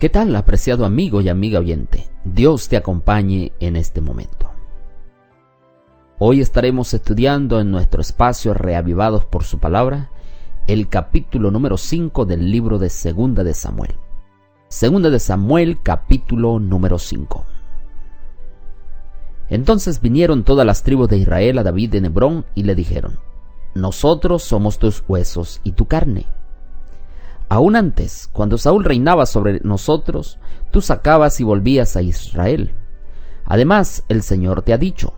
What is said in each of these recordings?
¿Qué tal, apreciado amigo y amiga oyente? Dios te acompañe en este momento. Hoy estaremos estudiando en nuestro espacio Reavivados por su Palabra el capítulo número 5 del libro de Segunda de Samuel. Segunda de Samuel, capítulo número 5. Entonces vinieron todas las tribus de Israel a David en Hebrón y le dijeron: Nosotros somos tus huesos y tu carne. Aún antes, cuando Saúl reinaba sobre nosotros, tú sacabas y volvías a Israel. Además, el Señor te ha dicho: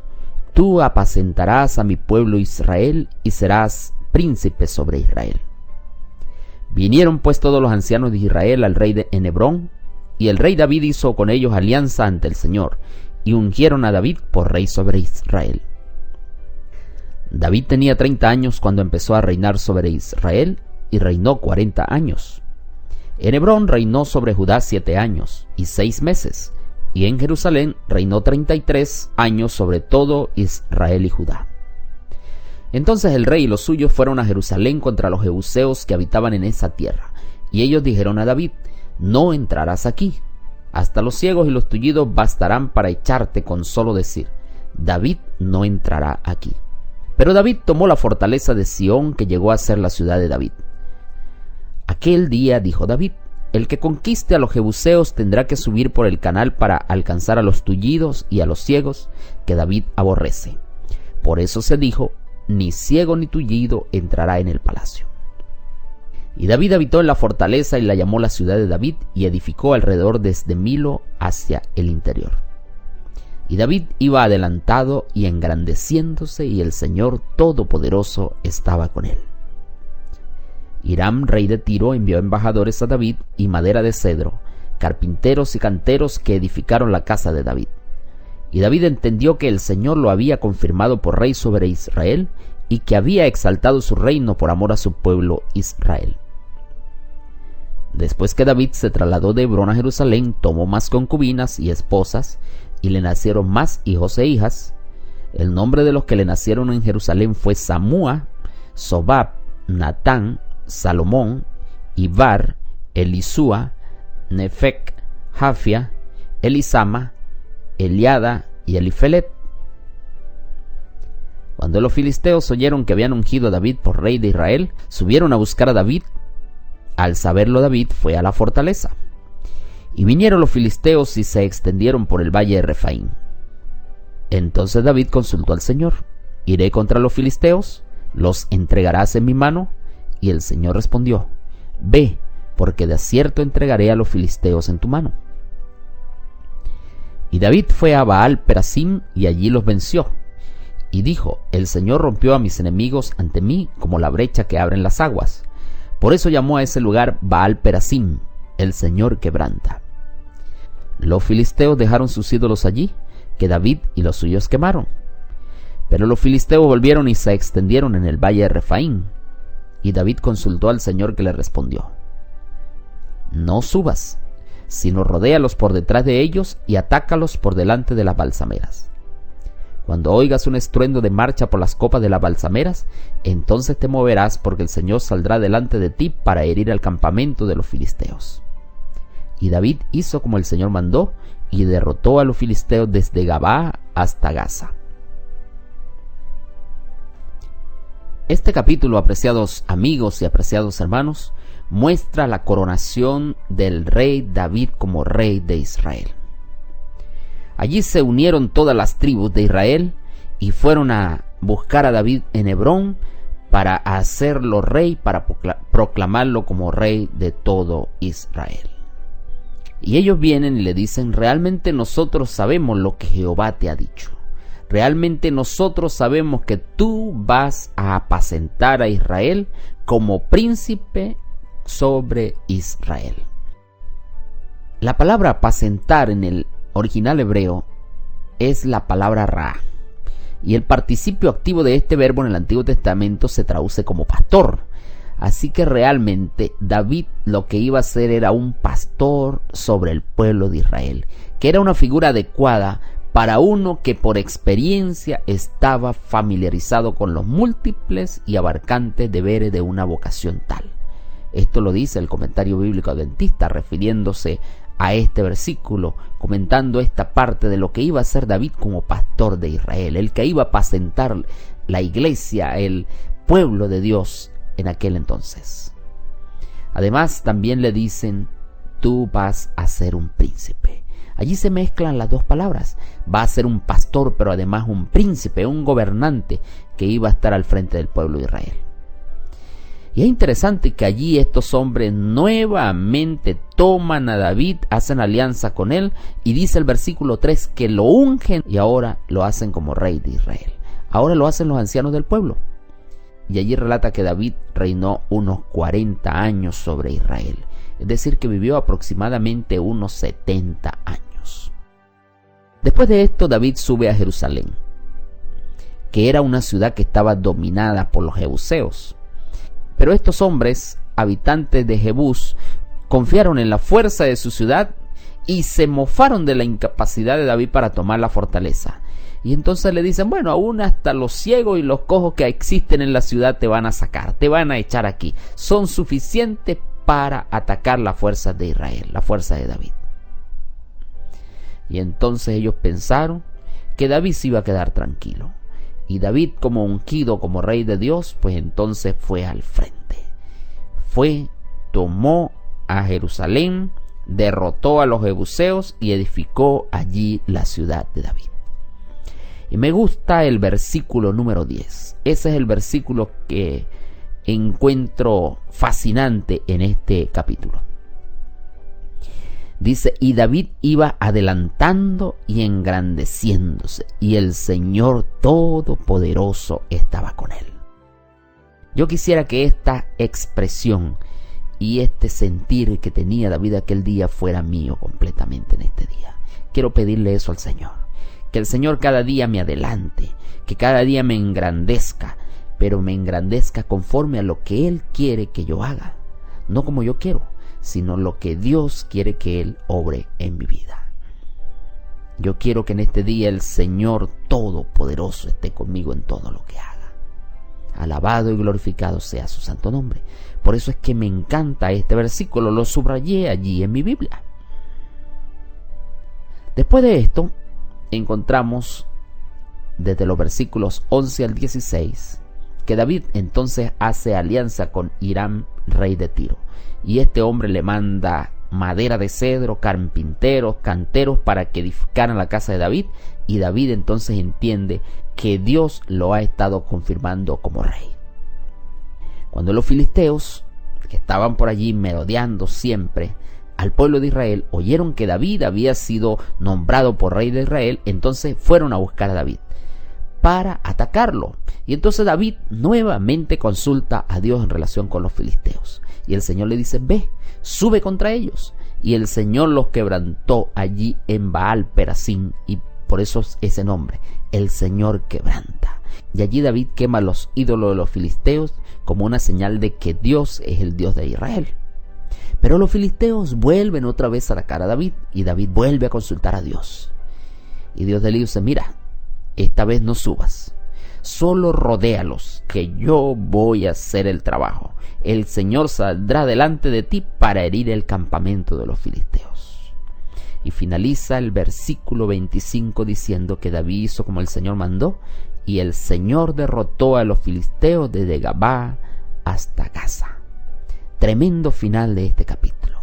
Tú apacentarás a mi pueblo Israel y serás príncipe sobre Israel. Vinieron pues todos los ancianos de Israel al rey en Hebrón, y el rey David hizo con ellos alianza ante el Señor, y ungieron a David por rey sobre Israel. David tenía 30 años cuando empezó a reinar sobre Israel, y reinó 40 años. En Hebrón reinó sobre Judá 7 años y 6 meses, y en Jerusalén reinó 33 años sobre todo Israel y Judá. Entonces el rey y los suyos fueron a Jerusalén contra los jebuseos que habitaban en esa tierra, y ellos dijeron a David: No entrarás aquí, hasta los ciegos y los tullidos bastarán para echarte con solo decir: David no entrará aquí. Pero David tomó la fortaleza de Sión, que llegó a ser la ciudad de David. Aquel día dijo David: El que conquiste a los jebuseos tendrá que subir por el canal para alcanzar a los tullidos y a los ciegos, que David aborrece. Por eso se dijo: Ni ciego ni tullido entrará en el palacio. Y David habitó en la fortaleza y la llamó la ciudad de David, y edificó alrededor desde Milo hacia el interior. Y David iba adelantado y engrandeciéndose, y el Señor Todopoderoso estaba con él. Hiram, rey de Tiro, envió embajadores a David y madera de cedro, carpinteros y canteros que edificaron la casa de David. Y David entendió que el Señor lo había confirmado por rey sobre Israel, y que había exaltado su reino por amor a su pueblo Israel. Después que David se trasladó de Hebrón a Jerusalén, tomó más concubinas y esposas, y le nacieron más hijos e hijas. El nombre de los que le nacieron en Jerusalén fue Samúa, Sobab, Natán, Salomón, Ibar, Elisúa, Nefec, Jafia, Elisama, Eliada y Elifelet. Cuando los filisteos oyeron que habían ungido a David por rey de Israel, subieron a buscar a David. Al saberlo, David fue a la fortaleza. Y vinieron los filisteos y se extendieron por el valle de Refaim. Entonces David consultó al Señor: ¿Iré contra los filisteos? ¿Los entregarás en mi mano? Y el Señor respondió: Ve, porque de cierto entregaré a los filisteos en tu mano. Y David fue a Baal Perasim y allí los venció. Y dijo: El Señor rompió a mis enemigos ante mí como la brecha que abren las aguas. Por eso llamó a ese lugar Baal Perasim, el Señor quebranta. Los filisteos dejaron sus ídolos allí, que David y los suyos quemaron. Pero los filisteos volvieron y se extendieron en el valle de Refaim. Y David consultó al Señor, que le respondió: No subas, sino rodéalos por detrás de ellos y atácalos por delante de las balsameras. Cuando oigas un estruendo de marcha por las copas de las balsameras, entonces te moverás, porque el Señor saldrá delante de ti para herir al campamento de los filisteos. Y David hizo como el Señor mandó, y derrotó a los filisteos desde Gabaa hasta Gaza. Este capítulo, apreciados amigos y apreciados hermanos, muestra la coronación del rey David como rey de Israel. Allí se unieron todas las tribus de Israel y fueron a buscar a David en Hebrón para hacerlo rey, para proclamarlo como rey de todo Israel. Y ellos vienen y le dicen: realmente nosotros sabemos lo que Jehová te ha dicho. Realmente nosotros sabemos que tú vas a apacentar a Israel como príncipe sobre Israel. La palabra apacentar en el original hebreo es la palabra ra, y el participio activo de este verbo en el Antiguo Testamento se traduce como pastor. Así que realmente David lo que iba a hacer era un pastor sobre el pueblo de Israel, que era una figura adecuada para uno que por experiencia estaba familiarizado con los múltiples y abarcantes deberes de una vocación tal. Esto lo dice el comentario bíblico adventista, refiriéndose a este versículo, comentando esta parte de lo que iba a ser David como pastor de Israel, el que iba a apacentar la iglesia, el pueblo de Dios en aquel entonces. Además, también le dicen: tú vas a ser un príncipe. Allí se mezclan las dos palabras. Va a ser un pastor, pero además un príncipe, un gobernante que iba a estar al frente del pueblo de Israel. Y es interesante que allí estos hombres nuevamente toman a David, hacen alianza con él, y dice el versículo 3 que lo ungen y ahora lo hacen como rey de Israel. Ahora lo hacen los ancianos del pueblo. Y allí relata que David reinó unos 40 años sobre Israel. Es decir, que vivió aproximadamente unos 70 años. Después de esto, David sube a Jerusalén, que era una ciudad que estaba dominada por los jebuseos. Pero estos hombres, habitantes de Jebús, confiaron en la fuerza de su ciudad y se mofaron de la incapacidad de David para tomar la fortaleza. Y entonces le dicen: bueno, aún hasta los ciegos y los cojos que existen en la ciudad te van a sacar, te van a echar aquí. Son suficientes para atacar las fuerzas de Israel, la fuerza de David. Y entonces ellos pensaron que David se iba a quedar tranquilo. Y David, como ungido, como rey de Dios, pues entonces fue al frente. Tomó a Jerusalén, derrotó a los jebuseos y edificó allí la ciudad de David. Y me gusta el versículo número 10. Ese es el versículo que encuentro fascinante en este capítulo. Dice: y David iba adelantando y engrandeciéndose, y el Señor Todopoderoso estaba con él. Yo quisiera que esta expresión y este sentir que tenía David aquel día fuera mío completamente en este día. Quiero pedirle eso al Señor. Que el Señor cada día me adelante, que cada día me engrandezca, pero me engrandezca conforme a lo que Él quiere que yo haga. No como yo quiero, sino lo que Dios quiere que Él obre en mi vida. Yo quiero que en este día el Señor Todopoderoso esté conmigo en todo lo que haga. Alabado y glorificado sea su santo nombre. Por eso es que me encanta este versículo, lo subrayé allí en mi Biblia. Después de esto, encontramos desde los versículos 11 al 16 que David entonces hace alianza con Hiram, rey de Tiro. Y este hombre le manda madera de cedro, carpinteros, canteros para que edificaran la casa de David. Y David entonces entiende que Dios lo ha estado confirmando como rey. Cuando los filisteos, que estaban por allí merodeando siempre al pueblo de Israel, oyeron que David había sido nombrado por rey de Israel, entonces fueron a buscar a David para atacarlo. Y entonces David nuevamente consulta a Dios en relación con los filisteos. Y el Señor le dice: ve, sube contra ellos. Y el Señor los quebrantó allí en Baal Perasim, y por eso ese nombre, el Señor quebranta. Y allí David quema los ídolos de los filisteos como una señal de que Dios es el Dios de Israel. Pero los filisteos vuelven otra vez a atacar a David, y David vuelve a consultar a Dios. Y Dios le dice: mira, esta vez no subas, solo rodéalos, que yo voy a hacer el trabajo. El Señor saldrá delante de ti para herir el campamento de los filisteos. Y finaliza el versículo 25 diciendo que David hizo como el Señor mandó, y el Señor derrotó a los filisteos desde Gabá hasta Gaza. Tremendo final de este capítulo.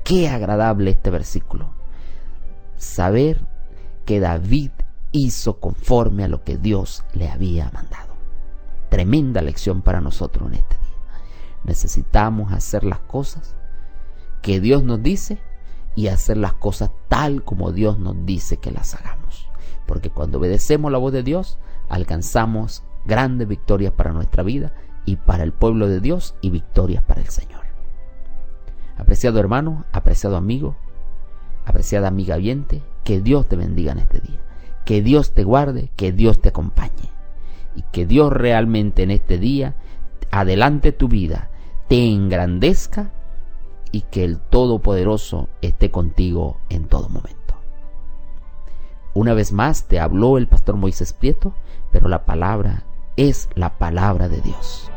Qué agradable este versículo. Saber que David hizo conforme a lo que Dios le había mandado. Tremenda lección para nosotros en este día. Necesitamos hacer las cosas que Dios nos dice y hacer las cosas tal como Dios nos dice que las hagamos. Porque cuando obedecemos la voz de Dios, alcanzamos grandes victorias para nuestra vida y para el pueblo de Dios, y victorias para el Señor. Apreciado hermano, apreciado amigo, apreciada amiga oyente, que Dios te bendiga en este día. Que Dios te guarde, que Dios te acompañe. Y que Dios realmente en este día adelante tu vida, te engrandezca, y que el Todopoderoso esté contigo en todo momento. Una vez más te habló el pastor Moisés Prieto, pero la palabra es la palabra de Dios.